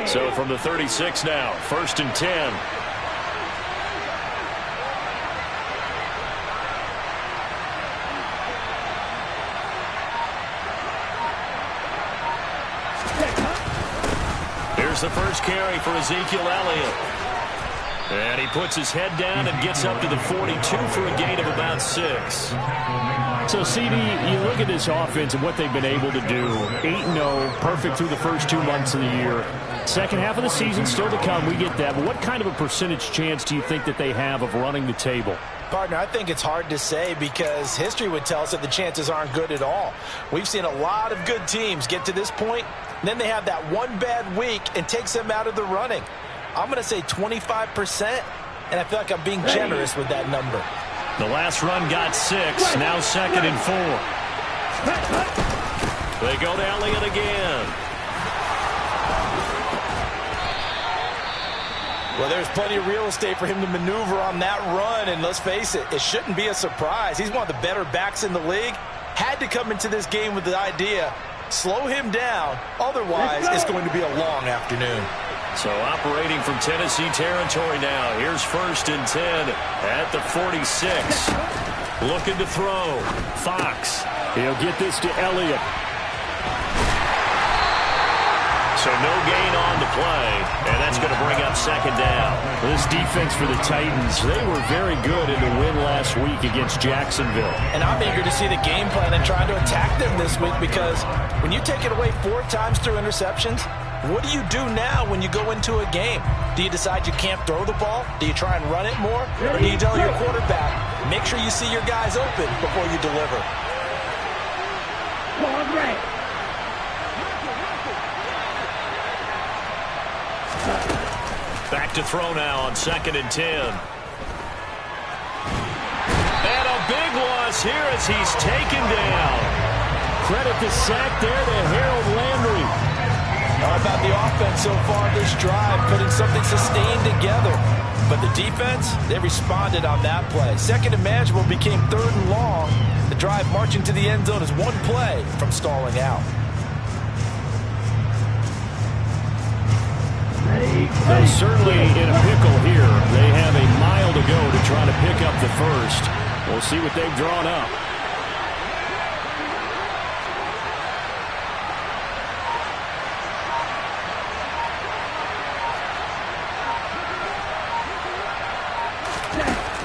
So from the 36 now, 1st and 10. Here's the first carry for Ezekiel Elliott. And he puts his head down and gets up to the 42 for a gain of about 6. So, CD, you look at this offense and what they've been able to do. 8-0, perfect through the first 2 months of the year. Second half of the season still to come, we get that. But what kind of a percentage chance do you think that they have of running the table? Partner, I think it's hard to say because history would tell us that the chances aren't good at all. We've seen a lot of good teams get to this point, and then they have that one bad week and takes them out of the running. I'm going to say 25%, and I feel like I'm being generous with that number. The last run got 6, now 2nd and 4. They go to Elliott again. Well, there's plenty of real estate for him to maneuver on that run, and let's face it, it shouldn't be a surprise. He's one of the better backs in the league. Had to come into this game with the idea, slow him down, otherwise it's going to be a long afternoon. So operating from Tennessee territory now. Here's 1st and 10 at the 46. Looking to throw. Fox. He'll get this to Elliott. So no gain on the play, and that's going to bring up 2nd down. This defense for the Titans, they were very good in the win last week against Jacksonville. And I'm eager to see the game plan and try to attack them this week because when you take it away 4 times through interceptions, what do you do now when you go into a game? Do you decide you can't throw the ball? Do you try and run it more? Or do you tell your quarterback, make sure you see your guys open before you deliver? Back to throw now on 2nd and 10. And a big loss here as he's taken down. Credit the sack there to Harold Landry. How about the offense so far this drive, putting something sustained together? But the defense, they responded on that play. 2nd and manageable became 3rd and long. The drive marching to the end zone is 1 play from stalling out. They're certainly in a pickle here. They have a mile to go to try to pick up the first. We'll see what they've drawn up.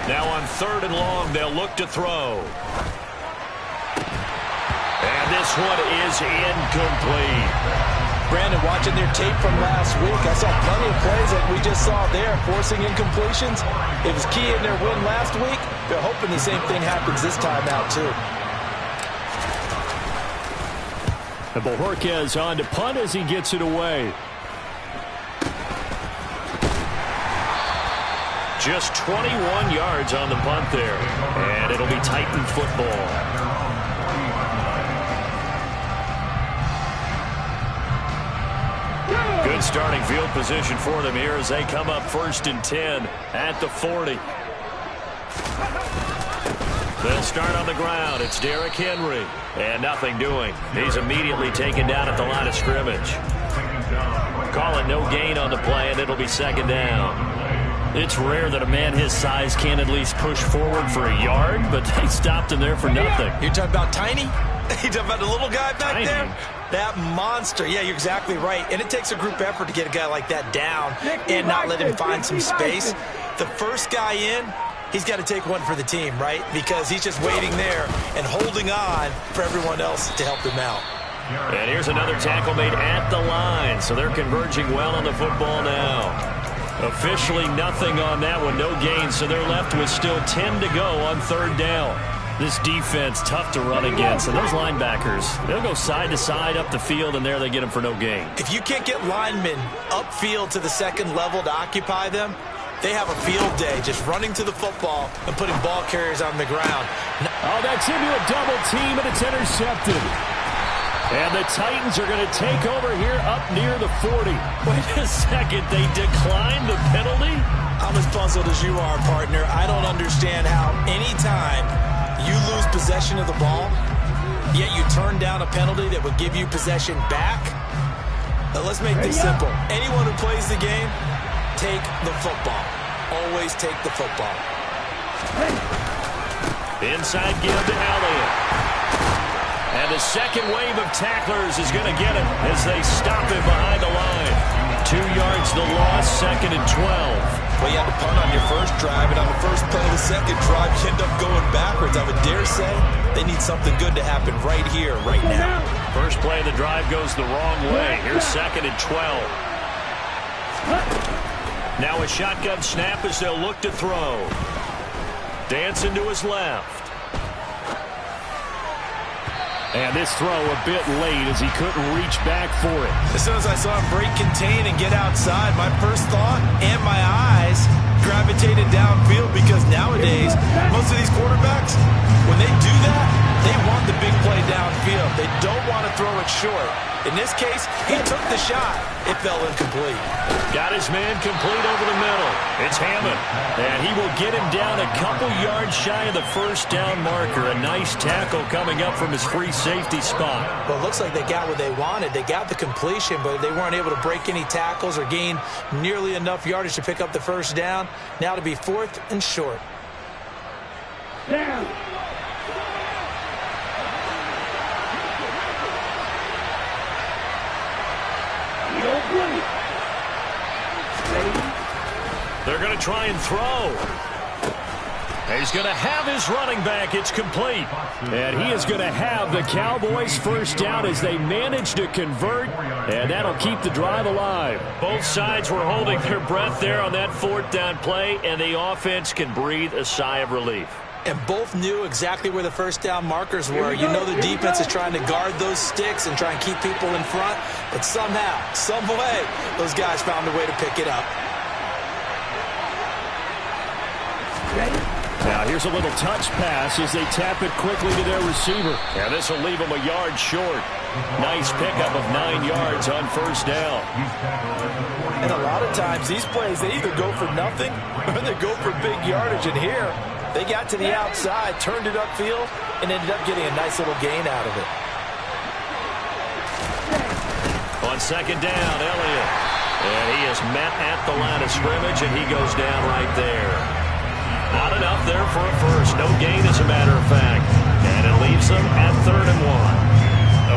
Now on 3rd and long, they'll look to throw. And this one is incomplete. Brandon, watching their tape from last week, I saw plenty of plays like we just saw there, forcing incompletions. It was key in their win last week. They're hoping the same thing happens this time out, too. And Bojorquez on to punt as he gets it away. Just 21 yards on the punt there. And it'll be Titan football. Good starting field position for them here as they come up 1st and 10 at the 40. They'll start on the ground. It's Derrick Henry. And nothing doing. He's immediately taken down at the line of scrimmage. Call it no gain on the play, and it'll be 2nd down. It's rare that a man his size can at least push forward for a yard, but they stopped him there for nothing. You're talking about Tiny? You're talking about the little guy back Tiny. there? That monster. Yeah, you're exactly right. And it takes a group effort to get a guy like that down and not let him find some space. The first guy in, he's got to take one for the team, right? Because he's just waiting there and holding on for everyone else to help him out. And here's another tackle made at the line, so they're converging well on the football now. Officially nothing on that one, no gain, so they're left with still 10 to go on 3rd down. This defense, tough to run against, and those linebackers, they'll go side to side up the field, and there they get them for no gain. If you can't get linemen upfield to the 2nd level to occupy them, they have a field day just running to the football and putting ball carriers on the ground. Oh, that's into a double team, and it's intercepted. And the Titans are going to take over here up near the 40. Wait a second, they declined the penalty? I'm as puzzled as you are, partner. I don't understand how any time you lose possession of the ball, yet you turn down a penalty that would give you possession back. Let's make this simple. Anyone who plays the game, take the football. Always take the football. Inside give to Elliott. And the second wave of tacklers is going to get him as they stop him behind the line. 2 yards the loss, 2nd and 12. Well, you had to punt on your first drive, and on the first play of the second drive, you end up going backwards. I would dare say they need something good to happen right here, right now. First play of the drive goes the wrong way. Here's 2nd and 12. Now a shotgun snap as they'll look to throw. Dancing to his left. And this throw a bit late as he couldn't reach back for it. As soon as I saw him break contain and get outside, my first thought and my eyes gravitated downfield, because nowadays, most of these quarterbacks, when they do that, they want the big play downfield. They don't want to throw it short. In this case, he took the shot. It fell incomplete. Got his man complete over the middle. It's Hammond. And he will get him down a couple yards shy of the first down marker. A nice tackle coming up from his free safety spot. Well, it looks like they got what they wanted. They got the completion, but they weren't able to break any tackles or gain nearly enough yardage to pick up the first down. Now to be 4th and short. Down. They're going to try and throw. He's going to have his running back. It's complete. And he is going to have the Cowboys first down as they manage to convert, and that'll keep the drive alive. Both sides were holding their breath there on that 4th down play, and the offense can breathe a sigh of relief. And both knew exactly where the first down markers were. You know the defense is trying to guard those sticks and try and keep people in front, but somehow, some way, those guys found a way to pick it up. Now here's a little touch pass as they tap it quickly to their receiver. And this will leave him a yard short. Nice pickup of 9 yards on first down. And a lot of times these plays, they either go for nothing or they go for big yardage. And here, they got to the outside, turned it upfield, and ended up getting a nice little gain out of it. On 2nd down, Elliott. And he is met at the line of scrimmage, and he goes down right there. Not enough there for a first. No gain, as a matter of fact. And it leaves them at 3rd and 1.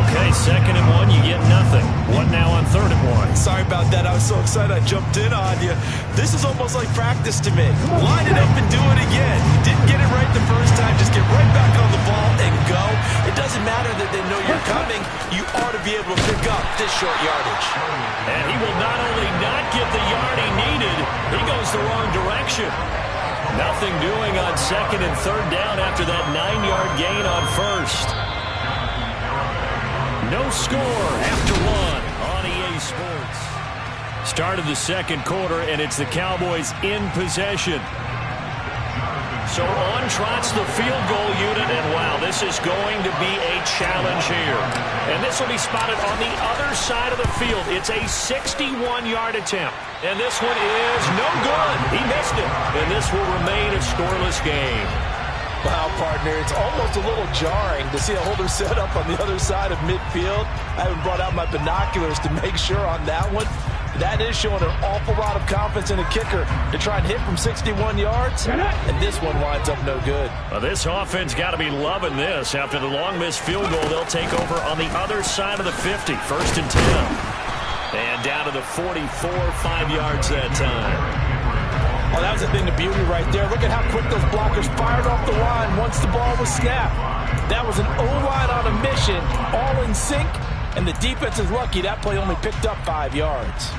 Okay, 2nd and 1, you get nothing. One now on 3rd and 1. Sorry about that. I was so excited I jumped in on you. This is almost like practice to me. Line it up and do it again. You didn't get it right the first time. Just get right back on the ball and go. It doesn't matter that they know you're coming. You ought to be able to pick up this short yardage. And he will not only not get the yard he needed, he goes the wrong direction. Nothing doing on 2nd and 3rd down after that 9-yard gain on first. No score after 1 on EA Sports. Start of the 2nd quarter, and it's the Cowboys in possession. So on trots the field goal unit, and wow, this is going to be a challenge here. And this will be spotted on the other side of the field. It's a 61-yard attempt. And this one is no good. He missed it. And this will remain a scoreless game. Wow, partner, it's almost a little jarring to see a holder set up on the other side of midfield. I haven't brought out my binoculars to make sure on that one. That is showing an awful lot of confidence in a kicker to try and hit from 61 yards, and this one winds up no good. Well, this offense got to be loving this. After the long missed field goal, they'll take over on the other side of the 50, 1st and 10. And down to the 44, 5 yards that time. Oh, that was a thing of beauty right there. Look at how quick those blockers fired off the line once the ball was snapped. That was an O-line on a mission, all in sync, and the defense is lucky that play only picked up 5 yards.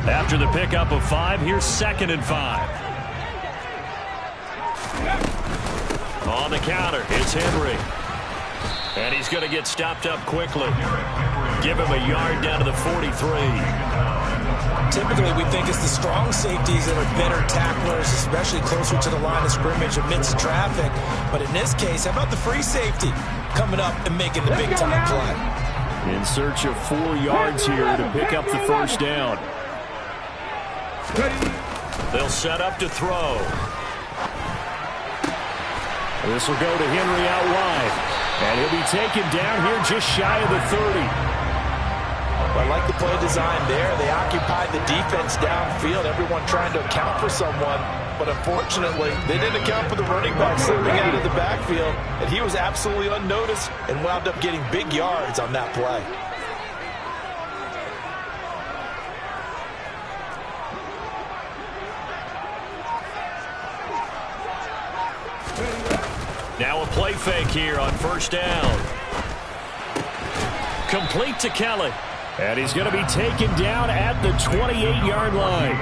After the pickup of 5, here's 2nd and 5. On the counter, it's Henry. And he's going to get stopped up quickly. Give him a yard down to the 43. Typically, we think it's the strong safeties that are better tacklers, especially closer to the line of scrimmage amidst traffic. But in this case, how about the free safety coming up and making the big-time play? In search of 4 yards here to pick up the first down. They'll set up to throw. This will go to Henry out wide. And he'll be taken down here just shy of the 30. I like the play design there. They occupied the defense downfield, everyone trying to account for someone. But unfortunately, they didn't account for the running back slipping out of the backfield. And he was absolutely unnoticed and wound up getting big yards on that play. Now a play fake here on first down. Complete to Kelly. And he's going to be taken down at the 28-yard line.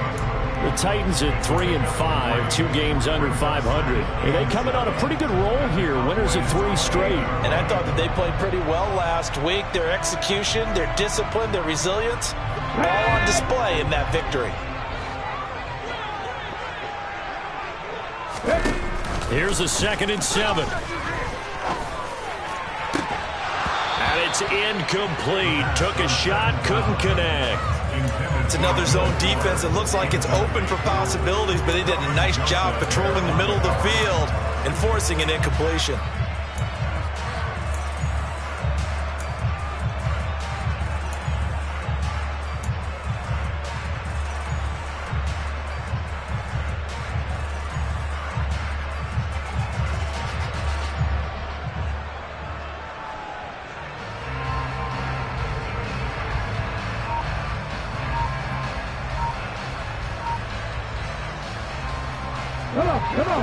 The Titans at 3-5, 2 games under 500. And they come in on a pretty good roll here, winners of 3 straight. And I thought that they played pretty well last week. Their execution, their discipline, their resilience, all on display in that victory. Here's a 2nd and 7. And it's incomplete. Took a shot, couldn't connect. It's another zone defense. It looks like it's open for possibilities, but they did a nice job patrolling the middle of the field and forcing an incompletion.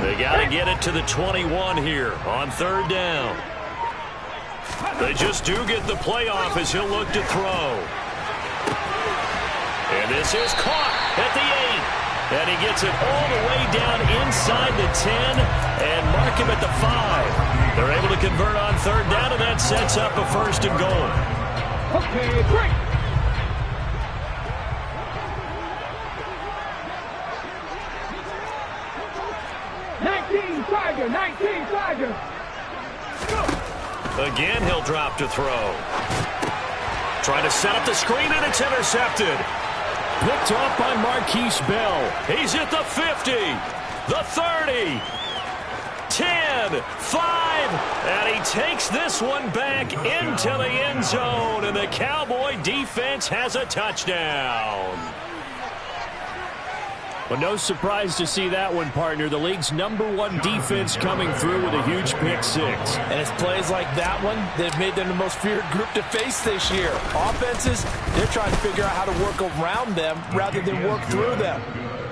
They got to get it to the 21 here on 3rd down. They just do get the playoff as he'll look to throw. And this is caught at the 8. And he gets it all the way down inside the 10 and mark him at the 5. They're able to convert on 3rd down, and that sets up a 1st and goal. Okay, great. Again, he'll drop to throw. Trying to set up the screen, and it's intercepted. Picked off by Marquise Bell. He's at the 50, the 30, 10, 5, and he takes this one back into the end zone, and the Cowboy defense has a touchdown. Well, no surprise to see that one, partner. The league's #1 defense coming through with a huge pick 6. And it's plays like that one that have made them the most feared group to face this year. Offenses, they're trying to figure out how to work around them rather than work through them.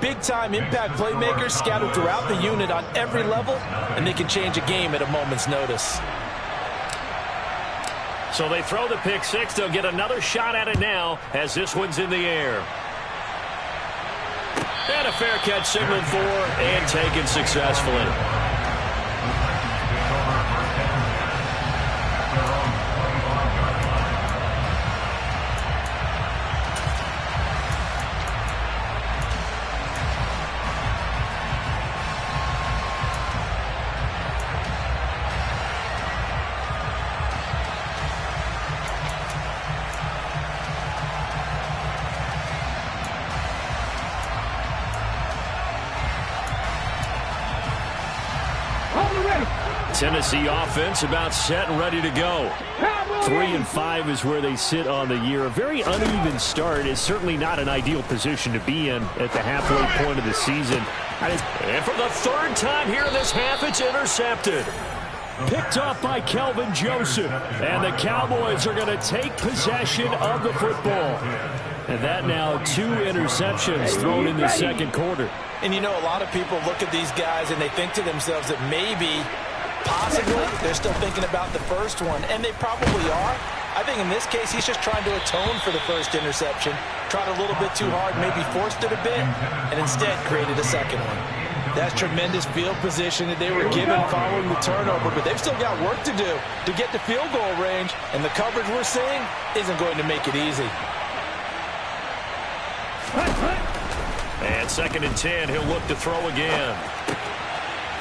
Big-time impact playmakers scattered throughout the unit on every level, and they can change a game at a moment's notice. So they throw the pick 6. They'll get another shot at it now as this one's in the air. And a fair catch signaled for and taken successfully. Tennessee offense about set and ready to go. 3-5 is where they sit on the year. A very uneven start is certainly not an ideal position to be in at the halfway point of the season. And for the 3rd time here in this half, it's intercepted. Picked off by Kelvin Joseph. And the Cowboys are going to take possession of the football. And that now 2 interceptions thrown in the 2nd quarter. And you know, a lot of people look at these guys and they think to themselves that maybe, possibly, they're still thinking about the first one, and they probably are. I think in this case, he's just trying to atone for the first interception, tried a little bit too hard, maybe forced it a bit, and instead created a 2nd one. That's tremendous field position that they were given following the turnover, but they've still got work to do to get to field goal range, and the coverage we're seeing isn't going to make it easy. And 2nd and 10, he'll look to throw again.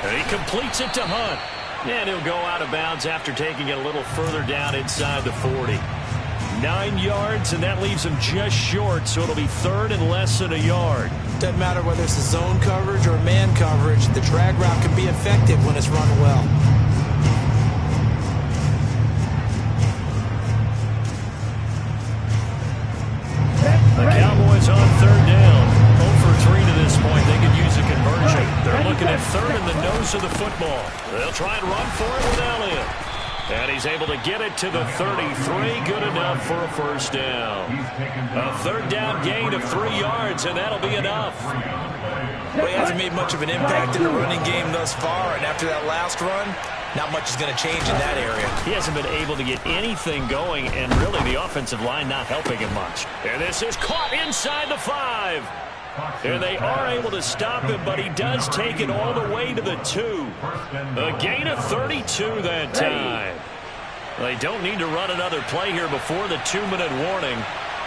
And he completes it to Hunt. And he'll go out of bounds after taking it a little further down inside the 40. 9 yards, and that leaves him just short, so it'll be 3rd and less than a yard. Doesn't matter whether it's a zone coverage or man coverage, the drag route can be effective when it's run well. The Cowboys on 3rd down. 0 for 3 to this point. They could use a conversion. They're looking at 3rd in the nose of the football. They'll try and run for it with Elliott. And he's able to get it to the 33. Good enough for a 1st down. A 3rd down gain of 3 yards, and that'll be enough. Well, he hasn't made much of an impact in the running game thus far, and after that last run, not much is going to change in that area. He hasn't been able to get anything going, and really the offensive line not helping him much. And this is caught inside the 5. And they are able to stop him, but he does take it all the way to the 2. A gain of 32 that time. They don't need to run another play here before the 2-minute warning.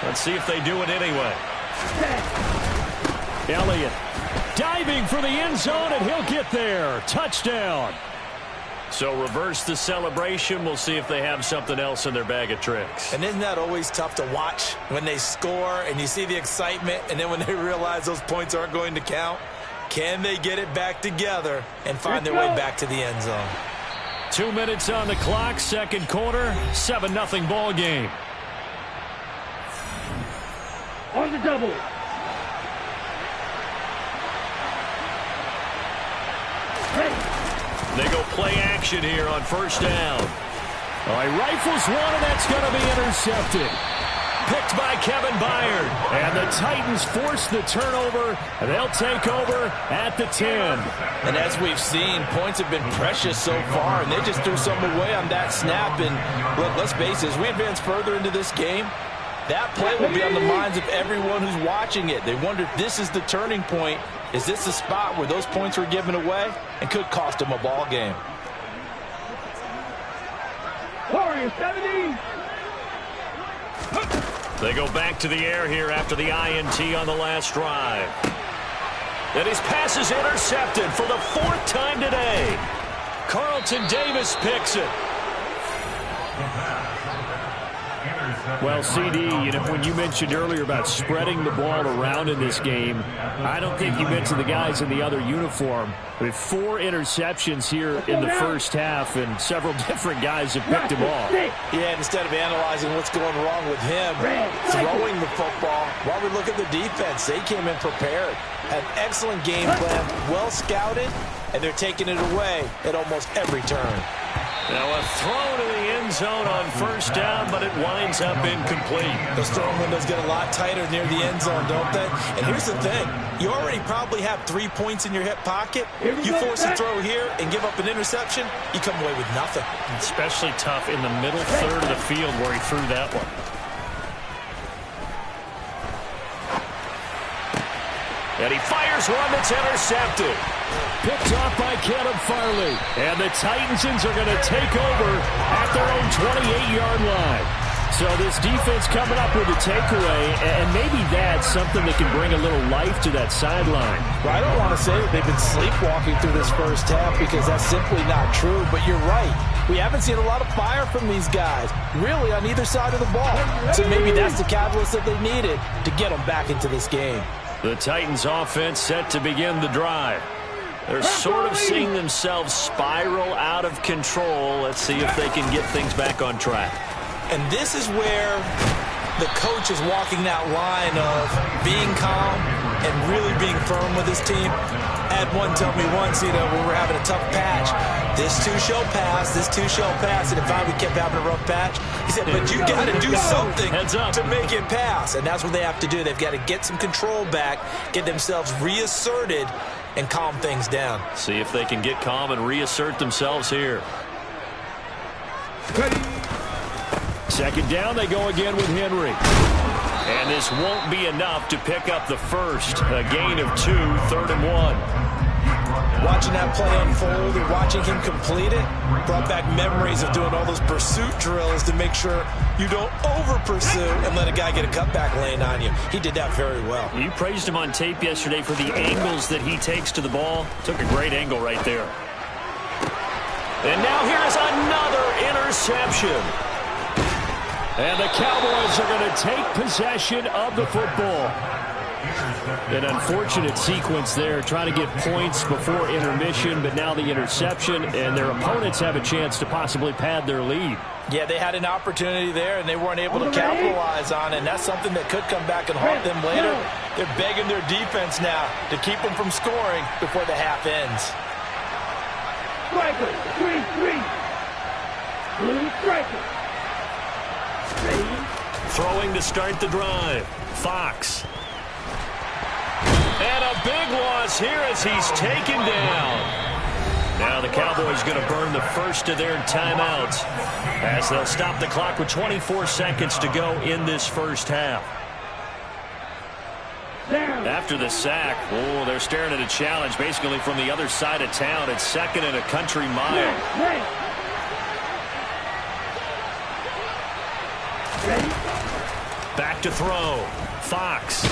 Let's see if they do it anyway. Elliott diving for the end zone, and he'll get there. Touchdown. So reverse the celebration. We'll see if they have something else in their bag of tricks. And isn't that always tough to watch when they score and you see the excitement, and then when they realize those points aren't going to count? Can they get it back together and find their way back to the end zone? 2 minutes on the clock, 2nd quarter, 7-0 ball game. On the double. They go play action here on 1st down. All right, rifles one, and that's going to be intercepted. Picked by Kevin Byard. And the Titans force the turnover, and they'll take over at the 10. And as we've seen, points have been precious so far, and they just threw some away on that snap. And look, let's face it, as we advance further into this game, that play will be on the minds of everyone who's watching it. They wonder if this is the turning point. Is this the spot where those points were given away and could cost them a ball game? Warriors 70. They go back to the air here after the INT on the last drive. And his pass is intercepted for the 4th time today. Carlton Davis picks it. Well, CD, when you mentioned earlier about spreading the ball around in this game, I don't think you mentioned the guys in the other uniform. With 4 interceptions here in the first half, and several different guys have picked him off. Yeah, instead of analyzing what's going wrong with him, throwing the football, while we look at the defense, they came in prepared. An excellent game plan, well scouted, and they're taking it away at almost every turn. Now a throw to the end zone on 1st down, but it winds up incomplete. Those throwing windows get a lot tighter near the end zone, don't they? And here's the thing. You already probably have 3 points in your hip pocket. You force a throw here and give up an interception, you come away with nothing. Especially tough in the middle 3rd of the field where he threw that one. And he fires one that's intercepted. Picked off by Caleb Farley. And the Titans are going to take over at their own 28-yard line. So this defense coming up with a takeaway, and maybe that's something that can bring a little life to that sideline. Well, I don't want to say that they've been sleepwalking through this first half, because that's simply not true, but you're right. We haven't seen a lot of fire from these guys, really, on either side of the ball. So maybe that's the catalyst that they needed to get them back into this game. The Titans offense set to begin the drive. They're sort of seeing themselves spiral out of control. Let's see if they can get things back on track. And this is where the coach is walking that line of being calm and really being firm with his team. I had one tell me once, when we're having a tough patch, this too shall pass, this too shall pass. And if we kept having a rough patch, he said, but you got to do something to make it pass. And that's what they have to do. They've got to get some control back, get themselves reasserted, and calm things down. See if they can get calm and reassert themselves here. Second down, they go again with Henry. And this won't be enough to pick up the first. A gain of 2, 3rd and 1. Watching that play unfold and watching him complete it brought back memories of doing all those pursuit drills to make sure you don't over-pursue and let a guy get a cutback lane on you. He did that very well. You praised him on tape yesterday for the angles that he takes to the ball. Took a great angle right there. And now here's another interception. And the Cowboys are going to take possession of the football. An unfortunate sequence there, trying to get points before intermission, but now the interception, and their opponents have a chance to possibly pad their lead. Yeah, they had an opportunity there, and they weren't able to capitalize on it, and that's something that could come back and haunt them later. They're begging their defense now to keep them from scoring before the half ends. Striker, 3-3. Blue striker. Throwing to start the drive. Fox. And a big loss here as he's taken down. Now the Cowboys going to burn the first of their timeouts as they'll stop the clock with 24 seconds to go in this first half. After the sack, they're staring at a challenge basically from the other side of town. It's 2nd and a country mile. Back to throw. Fox.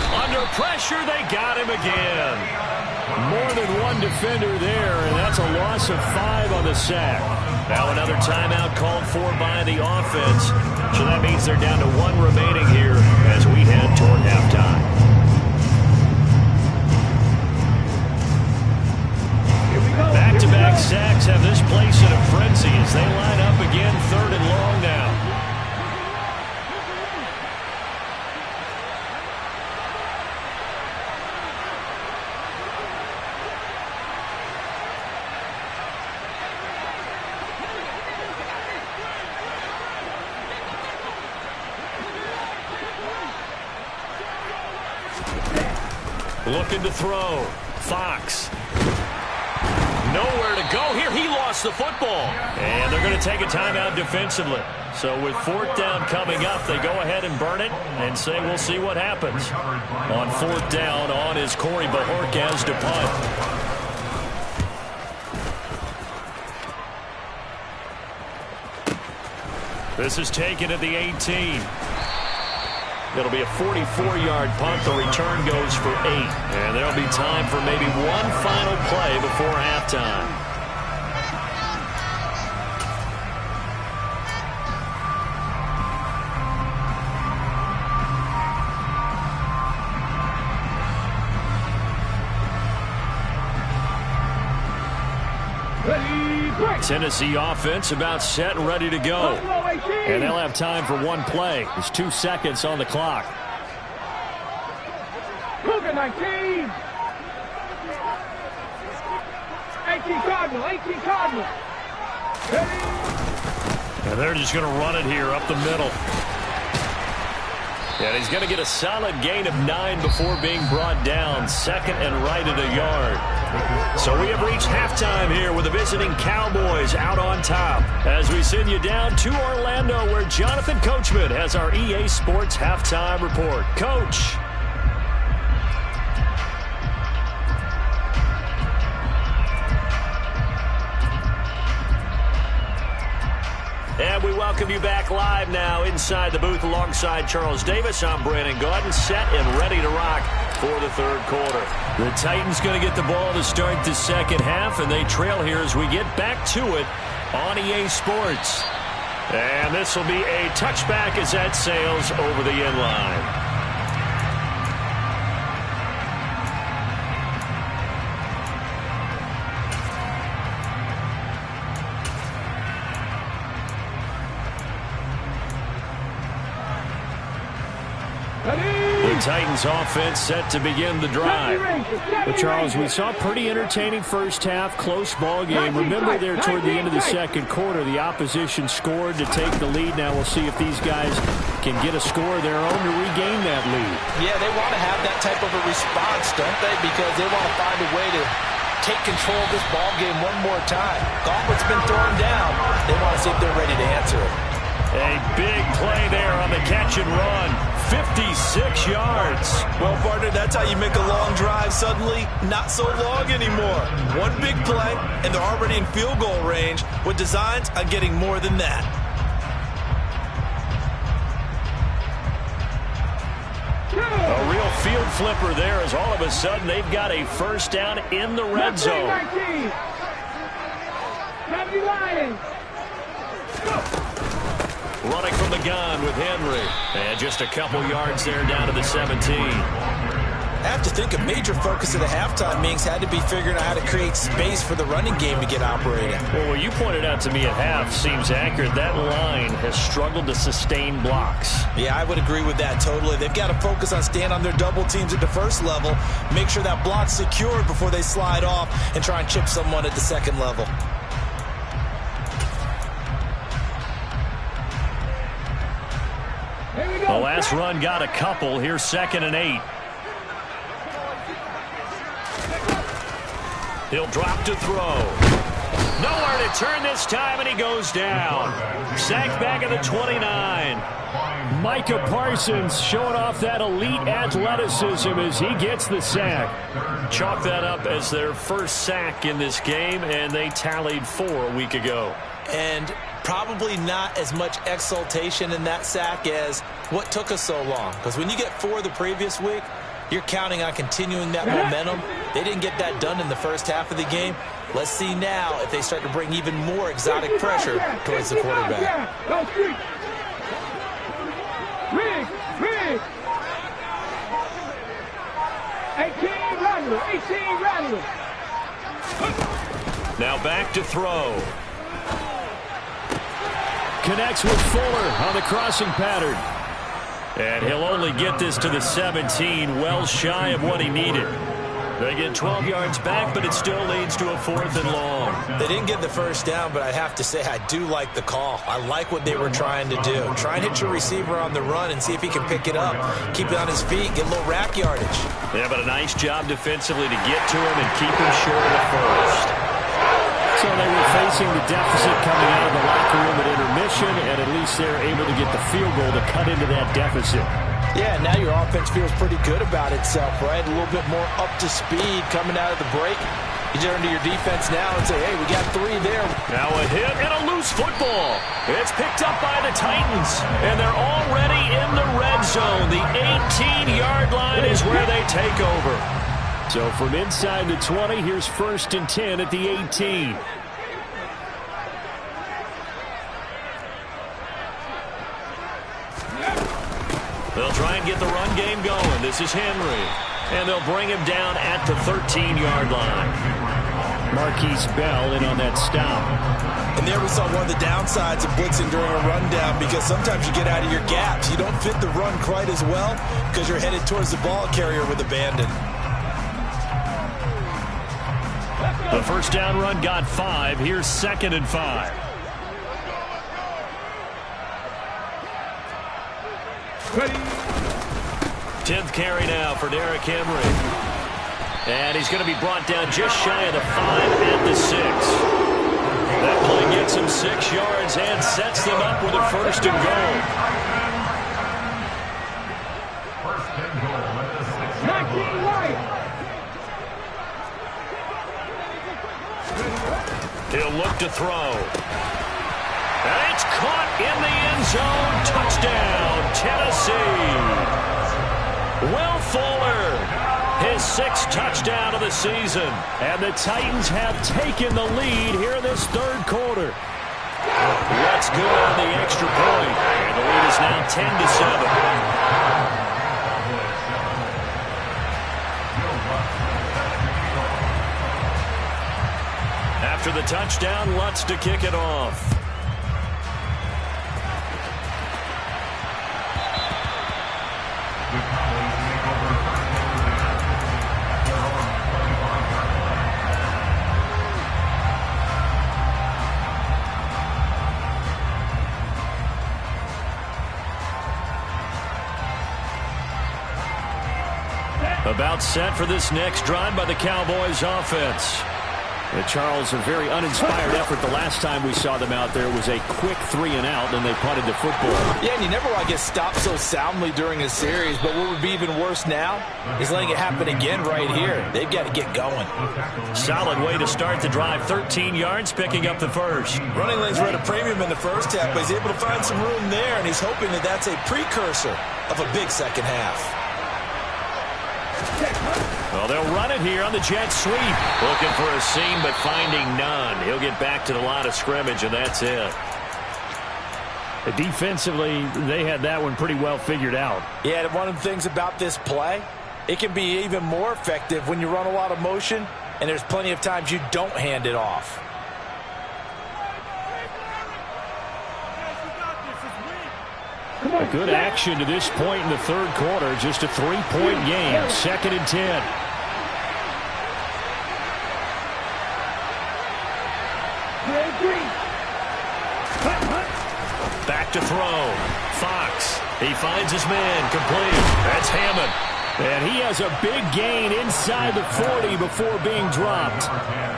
Under pressure, they got him again. More than one defender there, and that's a loss of 5 on the sack. Now another timeout called for by the offense. So that means they're down to 1 remaining here as we head toward halftime. Back-to-back sacks have this place in a frenzy as they line up again, 3rd and long now. Looking to throw. Fox. Nowhere to go here. He lost the football. And they're going to take a timeout defensively. So with 4th down coming up, they go ahead and burn it and say we'll see what happens. On 4th down, on is Corey Bajorquez to punt. This is taken at the 18. It'll be a 44-yard punt. The return goes for 8. And there'll be time for maybe one final play before halftime. Tennessee offense about set and ready to go. And they'll have time for one play. There's 2 seconds on the clock. Cougar 19. 18 Cardinal, 18 Cardinal. And they're just going to run it here up the middle. And he's going to get a solid gain of 9 before being brought down. 2nd and right at a yard. So we have reached halftime here with the visiting Cowboys out on top. As we send you down to Orlando where Jonathan Coachman has our EA Sports halftime report. Coach. And we welcome you back live now inside the booth alongside Charles Davis. I'm Brandon Gaudin, set and ready to rock for the 3rd quarter. The Titans going to get the ball to start the 2nd half, and they trail here as we get back to it on EA Sports. And this will be a touchback as that sails over the end line. Titans offense set to begin the drive. Well, Charles, we saw a pretty entertaining first half, close ball game. Remember there toward the end of the 2nd quarter, the opposition scored to take the lead. Now we'll see if these guys can get a score of their own to regain that lead. Yeah, they want to have that type of a response, don't they? Because they want to find a way to take control of this ball game one more time. Gauntlet's been thrown down. They want to see if they're ready to answer it. A big play there on the catch and run. 56 yards. Well, partner, that's how you make a long drive suddenly not so long anymore. One big play, and they're already in field goal range with designs on getting more than that. A real field flipper there as all of a sudden they've got a first down in the red zone. 19. Lions. Running from the gun with Henry. And just a couple yards there down to the 17. I have to think a major focus of the halftime meetings had to be figuring out how to create space for the running game to get operating. Well, what you pointed out to me at half seems accurate. That line has struggled to sustain blocks. Yeah, I would agree with that totally. They've got to focus on staying on their double teams at the first level, make sure that block's secured before they slide off and try and chip someone at the second level. The last run got a couple. Here's 2nd and 8. He'll drop to throw. Nowhere to turn this time, and he goes down. Sacked back at the 29. Micah Parsons showing off that elite athleticism as he gets the sack. Chalk that up as their first sack in this game, and they tallied 4 a week ago. And probably not as much exultation in that sack as what took us so long. Because when you get 4 the previous week, you're counting on continuing that momentum. They didn't get that done in the first half of the game. Let's see now if they start to bring even more exotic pressure towards the quarterback. Riggs. 18 Rattler. Now back to throw. Connects with Fuller on the crossing pattern. And he'll only get this to the 17, well shy of what he needed. They get 12 yards back, but it still leads to a 4th and long. They didn't get the first down, but I have to say I do like the call. I like what they were trying to do. Try and hit your receiver on the run and see if he can pick it up. Keep it on his feet, get a little rack yardage. Yeah, but a nice job defensively to get to him and keep him short of the first. So they were facing the deficit coming out of the locker room at intermission, and at least they're able to get the field goal to cut into that deficit. Yeah, now your offense feels pretty good about itself, right? A little bit more up to speed coming out of the break. You turn to your defense now and say, hey, we got 3 there. Now a hit and a loose football. It's picked up by the Titans, and they're already in the red zone. The 18-yard line is where they take over. So from inside the 20, here's 1st and 10 at the 18. They'll try and get the run game going. This is Henry. And they'll bring him down at the 13-yard line. Marquise Bell in on that stop. And there we saw one of the downsides of blitzing during a rundown, because sometimes you get out of your gaps. You don't fit the run quite as well because you're headed towards the ball carrier with abandon. The first down run got 5. Here's 2nd and 5. Ready. 10th carry now for Derrick Henry. And he's going to be brought down just shy of the 5 at the 6. That play gets him 6 yards and sets them up with a 1st and goal. 19 Lions. He'll look to throw. And it's caught in the end zone. Touchdown, Tennessee. Will Fuller, his 6th touchdown of the season. And the Titans have taken the lead here in this 3rd quarter. That's good on the extra point. And the lead is now 10-7. After the touchdown, Lutz to kick it off. About set for this next drive by the Cowboys offense. And Charles, a very uninspired effort. The last time we saw them out there was a quick 3-and-out, and they punted the football. Yeah, and you never want to get stopped so soundly during a series, but what would be even worse now is letting it happen again right here. They've got to get going. Solid way to start the drive. 13 yards, picking up the first. Running lanes were at a premium in the first half, but he's able to find some room there, and he's hoping that that's a precursor of a big second half. Well, they'll run it here on the jet sweep. Looking for a seam, but finding none. He'll get back to the line of scrimmage, and that's it. Defensively, they had that one pretty well figured out. Yeah, and one of the things about this play, it can be even more effective when you run a lot of motion, and there's plenty of times you don't hand it off. A good action to this point in the third quarter. Just a 3-point game. 2nd and 10. Back to throw. Fox. He finds his man. Complete. That's Hammond. And he has a big gain inside the 40 before being dropped.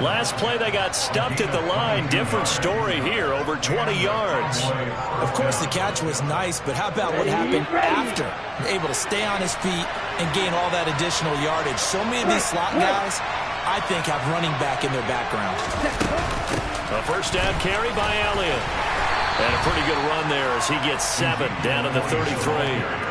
Last play, they got stuffed at the line. Different story here. Over 20 yards. Of course, the catch was nice, but how about what happened after? Able to stay on his feet and gain all that additional yardage. So many of these slot guys, I think, have running back in their background. A first down carry by Elliott. And a pretty good run there as he gets 7 down to the 33.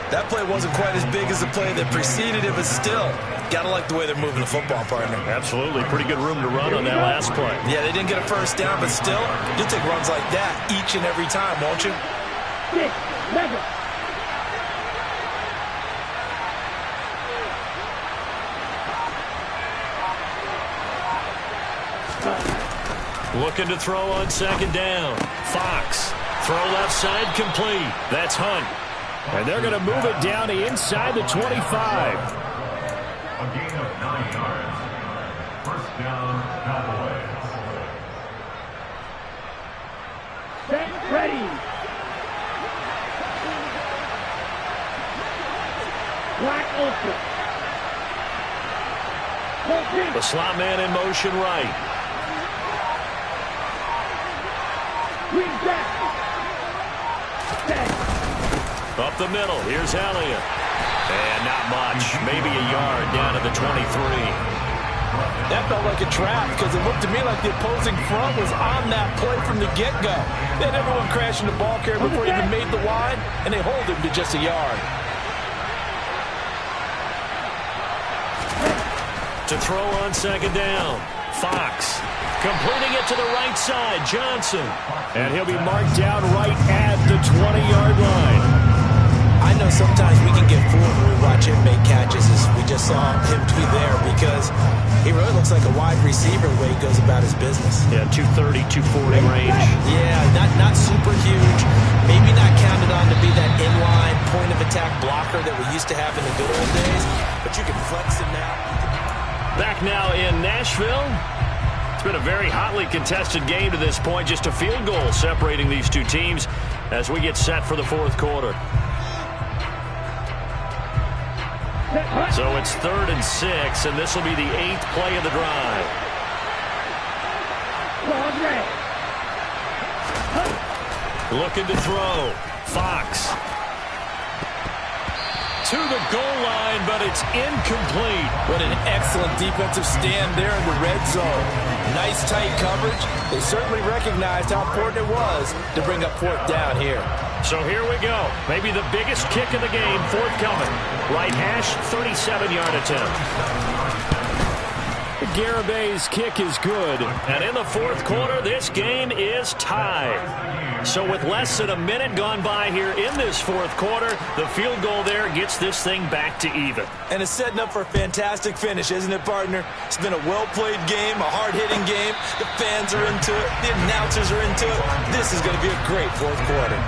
That play wasn't quite as big as the play that preceded it, but still, gotta like the way they're moving the football, partner. Absolutely. Pretty good room to run on that last play. Yeah, they didn't get a first down, but still, you'll take runs like that each and every time, won't you? 6, 11. Looking to throw on 2nd down. Fox. Throw left side complete. That's Hunt. And they're going to move it down to inside the 25. A gain of 9 yards. First down, Cowboys. Set, ready. Black open. The slot man in motion right. Green back. Set. Up the middle. Here's Elliott. And not much. Maybe a yard down to the 23. That felt like a trap because it looked to me like the opposing front was on that play from the get-go. They had everyone crashing the ball carrier before he even made the line, and they hold him to just a yard. To throw on 2nd down. Fox. Completing it to the right side. Johnson. And he'll be marked down right at the 20-yard line. I know sometimes we can get fooled when we watch him make catches, as we just saw him be there, because he really looks like a wide receiver the way he goes about his business. Yeah, 230, 240 range. Yeah, not super huge. Maybe not counted on to be that inline point-of-attack blocker that we used to have in the good old days, but you can flex him now. Back now in Nashville. It's been a very hotly contested game to this point. Just a field goal separating these two teams as we get set for the fourth quarter. So it's 3rd and 6, and this will be the 8th play of the drive. Looking to throw. Fox. To the goal line, but it's incomplete. What an excellent defensive stand there in the red zone. Nice tight coverage. They certainly recognized how important it was to bring up 4th down here. So here we go. Maybe the biggest kick of the game forthcoming. Right hash, 37-yard attempt. Garabay's kick is good. And in the fourth quarter, this game is tied. So with less than a minute gone by here in this fourth quarter, the field goal there gets this thing back to even. And it's setting up for a fantastic finish, isn't it, partner? It's been a well-played game, a hard-hitting game. The fans are into it. The announcers are into it. This is going to be a great fourth quarter.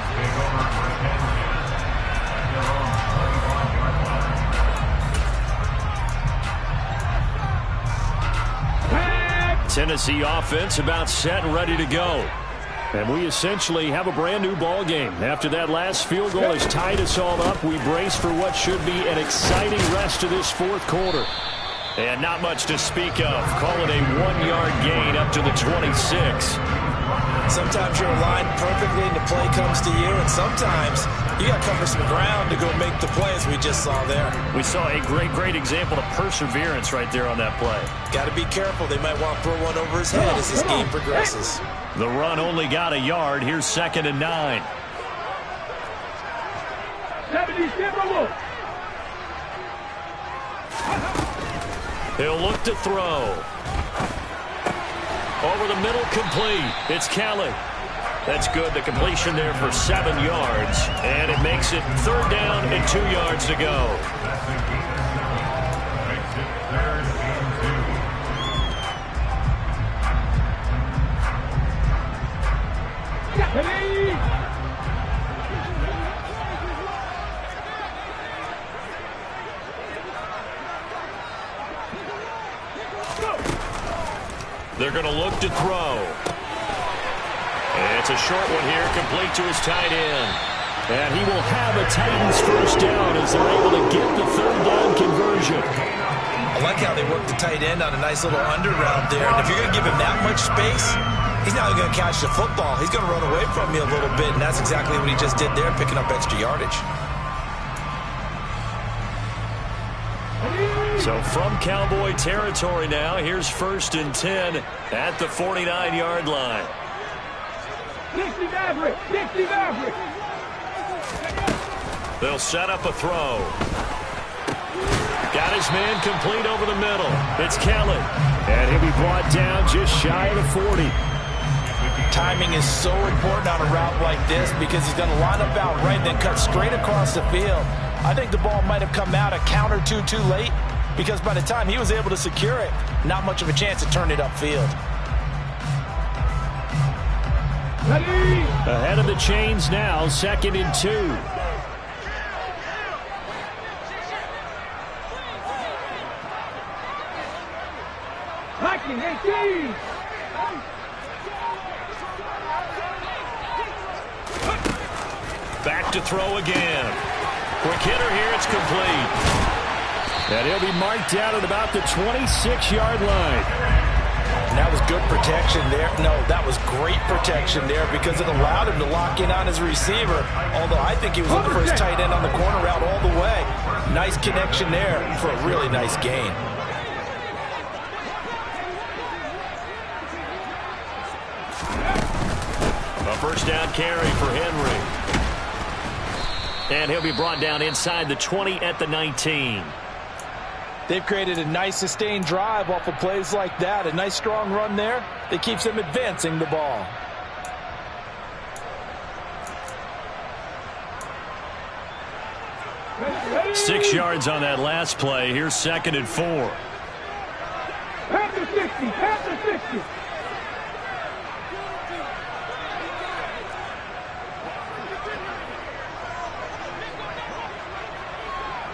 Tennessee offense about set and ready to go. And we essentially have a brand new ball game. After that last field goal has tied us all up, we brace for what should be an exciting rest of this fourth quarter. And not much to speak of. Call it a 1-yard gain up to the 26. Sometimes you're aligned perfectly and the play comes to you, and sometimes you got to cover some ground to go make the play, as we just saw there. We saw a great example of perseverance right there on that play. Got to be careful. They might want to throw one over his head as this game progresses. The run only got a yard. Here's 2nd and 9. 77. He'll look to throw. Over the middle, complete. It's Kelly. That's good. The completion there for 7 yards. And it makes it 3rd down and 2 yards to go. They're going to look to throw. It's a short one here, complete to his tight end. And he will have a Titans first down as they're able to get the 3rd down conversion. I like how they work the tight end on a nice little under route there. And if you're going to give him that much space, he's not only going to catch the football, he's going to run away from you a little bit. And that's exactly what he just did there, picking up extra yardage. So from Cowboy territory now, here's 1st and 10 at the 49-yard line. 60 Maverick. 60 Maverick. They'll set up a throw. Got his man complete over the middle. It's Kelly. And he'll be brought down just shy of the 40. Timing is so important on a route like this because he's going to line up out right and then cut straight across the field. I think the ball might have come out a count or two too late because by the time he was able to secure it, not much of a chance to turn it upfield. Ahead of the chains now, 2nd and 2. Hacking 18. Back to throw again. Quick hitter here, it's complete. And he'll be marked down at about the 26-yard line. And that was good protection there. No, that was great protection there because it allowed him to lock in on his receiver. Although I think he was looking for his tight end on the corner route all the way. Nice connection there for a really nice gain. A first down carry for Henry. And he'll be brought down inside the 20 at the 19. They've created a nice sustained drive off of plays like that. A nice strong run there that keeps them advancing the ball. Ready. 6 yards on that last play. Here's 2nd and 4. Pass the 60. Pass the 60.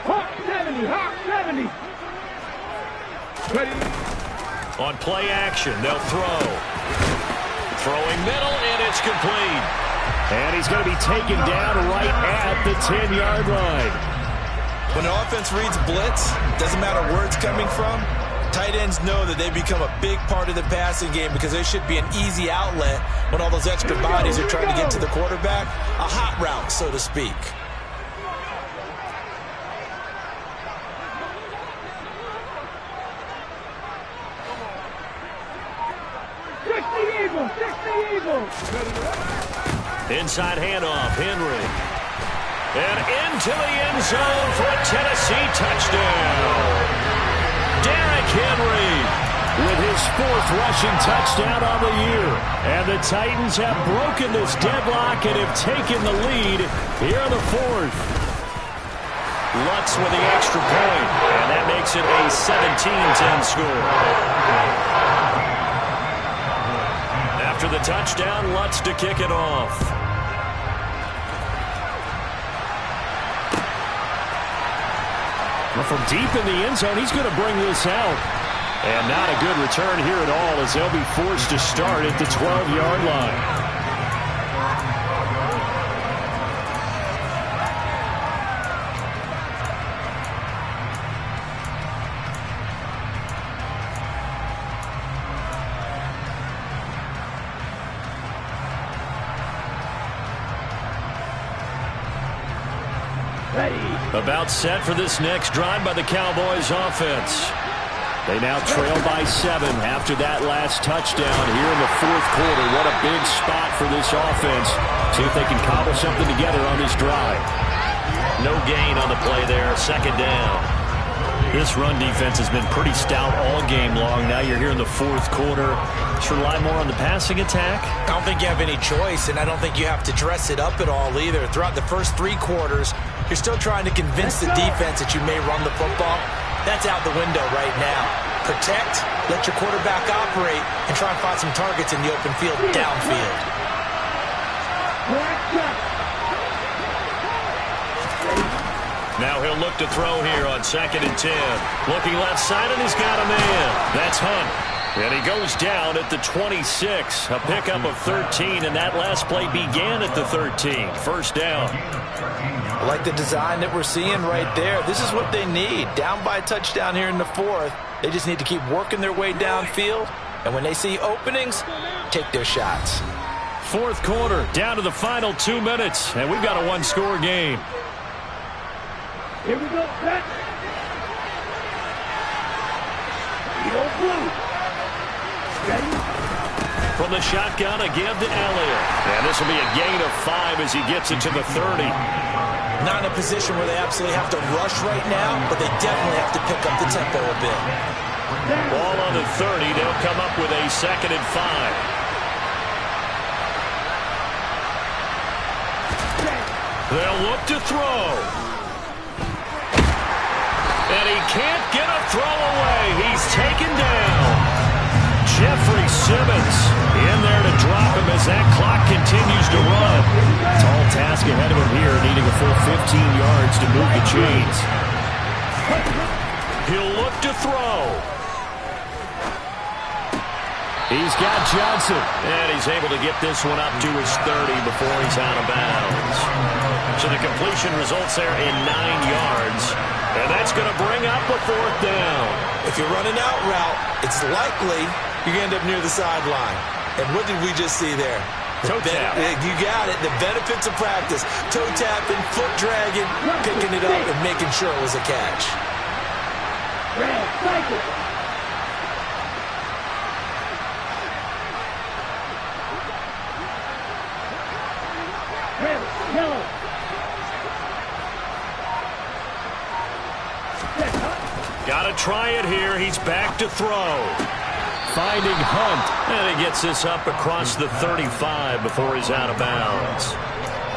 Hawk 70. Hawk 70. Ready. On play action, they'll throw. Throwing middle, and it's complete. And he's going to be taken down right at the 10-yard line. When an offense reads blitz, doesn't matter where it's coming from, tight ends know that they become a big part of the passing game because there should be an easy outlet when all those extra bodies are trying to get to the quarterback. A hot route, so to speak. Inside handoff, Henry. And into the end zone for a Tennessee touchdown. Derrick Henry with his 4th rushing touchdown on the year. And the Titans have broken this deadlock and have taken the lead here in the 4th. Lutz with the extra point, and that makes it a 17-10 score. After the touchdown, Lutz to kick it off. Well, from deep in the end zone, he's going to bring this out. And not a good return here at all as they'll be forced to start at the 12-yard line. About set for this next drive by the Cowboys offense. They now trail by 7 after that last touchdown here in the fourth quarter. What a big spot for this offense. See if they can cobble something together on this drive. No gain on the play there. Second down. This run defense has been pretty stout all game long. Now you're here in the fourth quarter. Should rely more on the passing attack? I don't think you have any choice, and I don't think you have to dress it up at all either. Throughout the first 3 quarters, you're still trying to convince the defense that you may run the football. That's out the window right now. Protect, let your quarterback operate, and try and find some targets in the open field downfield. Now he'll look to throw here on 2nd and 10. Looking left side, and he's got a man. That's Hunt. And he goes down at the 26. A pickup of 13, and that last play began at the 13. First down. I like the design that we're seeing right there. This is what they need. Down by a touchdown here in the fourth. They just need to keep working their way downfield. And when they see openings, take their shots. Fourth quarter, down to the final 2 minutes. And we've got a one-score game. Here we go, set. Yellow blue. Ready? From the shotgun, a give to Elliott. And this will be a gain of 5 as he gets it to the 30. Not in a position where they absolutely have to rush right now, but they definitely have to pick up the tempo a bit. Ball on the 30. They'll come up with a 2nd and 5. They'll look to throw. And he can't get a throw away. He's taken down. Jeffrey Simmons in there to drop him as that clock continues to run. Tall task ahead of him here, needing a full 15 yards to move the chains. He'll look to throw. He's got Johnson. And he's able to get this one up to his 30 before he's out of bounds. So the completion results there in 9 yards. And that's going to bring up a 4th down. If you're running out route, it's likely you're going to end up near the sideline. And what did we just see there? Toe tap. You got it. The benefits of practice. Toe tapping, foot dragging, picking it up, and making sure it was a catch. Red, cycle. Red, yellow. Got to try it here. He's back to throw. Finding Hunt. And he gets this up across the 35 before he's out of bounds.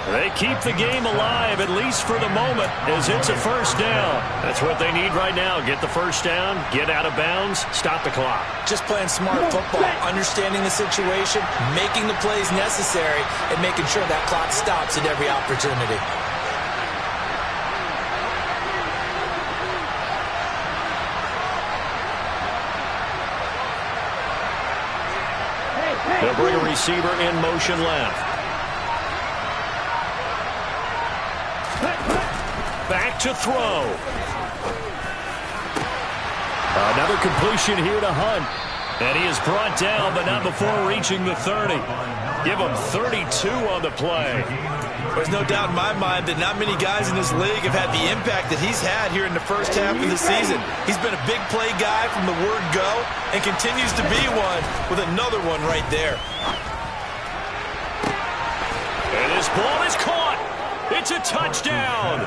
They keep the game alive, at least for the moment, as it's a first down. That's what they need right now. Get the first down, get out of bounds, stop the clock. Just playing smart football, understanding the situation, making the plays necessary, and making sure that clock stops at every opportunity. They'll bring a receiver in motion left. Back to throw. Another completion here to Hunt. And he is brought down, but not before reaching the 30. Give him 32 on the play. There's no doubt in my mind that not many guys in this league have had the impact that he's had here in the first half of the season. He's been a big play guy from the word go and continues to be one with another one right there. And this ball is caught. It's a touchdown.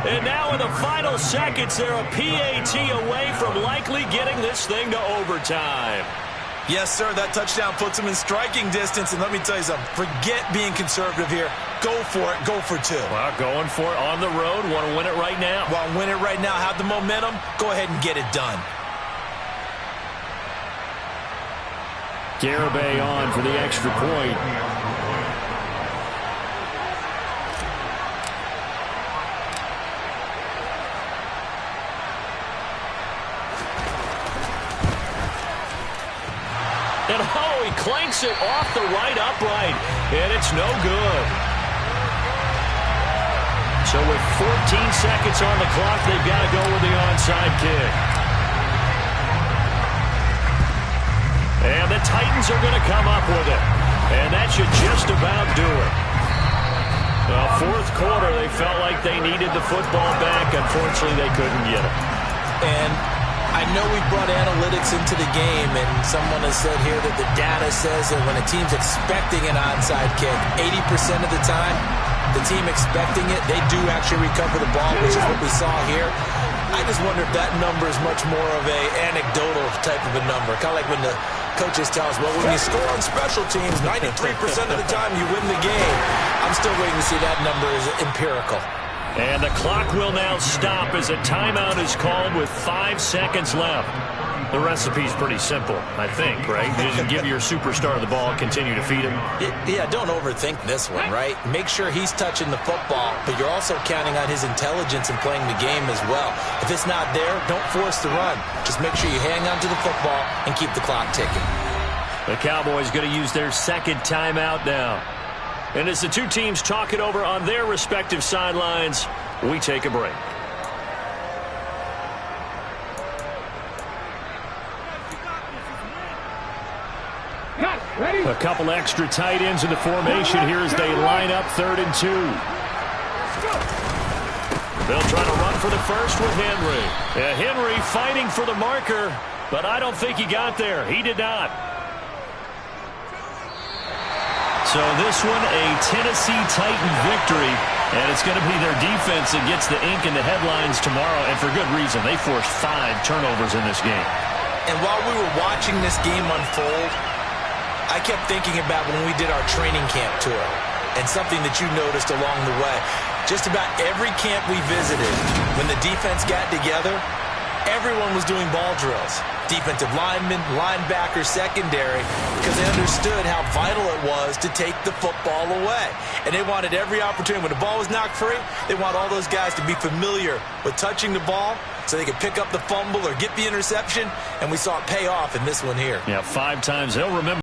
And now in the final seconds, they're a PAT away from likely getting this thing to overtime. Yes, sir, that touchdown puts them in striking distance. And let me tell you something, forget being conservative here. Go for it. Go for 2. Well, going for it on the road. Want to win it right now. Want to win it right now, have the momentum, go ahead and get it done. Garibay on for the extra point. And oh, he clanks it off the right upright. And it's no good. So with 14 seconds on the clock, they've got to go with the onside kick. And the Titans are going to come up with it. And that should just about do it. Well, fourth quarter, they felt like they needed the football back. Unfortunately, they couldn't get it. And I know we brought analytics into the game, and someone has said here that the data says that when a team's expecting an onside kick, 80% of the time, the team expecting it, they do actually recover the ball, which is what we saw here. I just wonder if that number is much more of a anecdotal type of a number. Kind of like when the coaches tell us, well, when you score on special teams, 93% of the time you win the game. I'm still waiting to see that number is empirical. And the clock will now stop as a timeout is called with 5 seconds left. The recipe's pretty simple, I think, right? You just give your superstar the ball, continue to feed him. Yeah, don't overthink this one, right? Make sure he's touching the football, but you're also counting on his intelligence in playing the game as well. If it's not there, don't force the run. Just make sure you hang on to the football and keep the clock ticking. The Cowboys going to use their second timeout now. And as the two teams talk it over on their respective sidelines, we take a break. A couple extra tight ends in the formation here as they line up 3rd and 2. They'll try to run for the first with Henry. Yeah, Henry fighting for the marker, but I don't think he got there. He did not. So this one, a Tennessee Titan victory, and it's going to be their defense that gets the ink in the headlines tomorrow, and for good reason. They forced 5 turnovers in this game. And while we were watching this game unfold, I kept thinking about when we did our training camp tour and something that you noticed along the way. Just about every camp we visited, when the defense got together, everyone was doing ball drills. Defensive linemen, linebackers, secondary, because they understood how vital it was to take the football away. And they wanted every opportunity. When the ball was knocked free, they want all those guys to be familiar with touching the ball so they could pick up the fumble or get the interception, and we saw it pay off in this one here. Yeah, 5 times. They'll remember.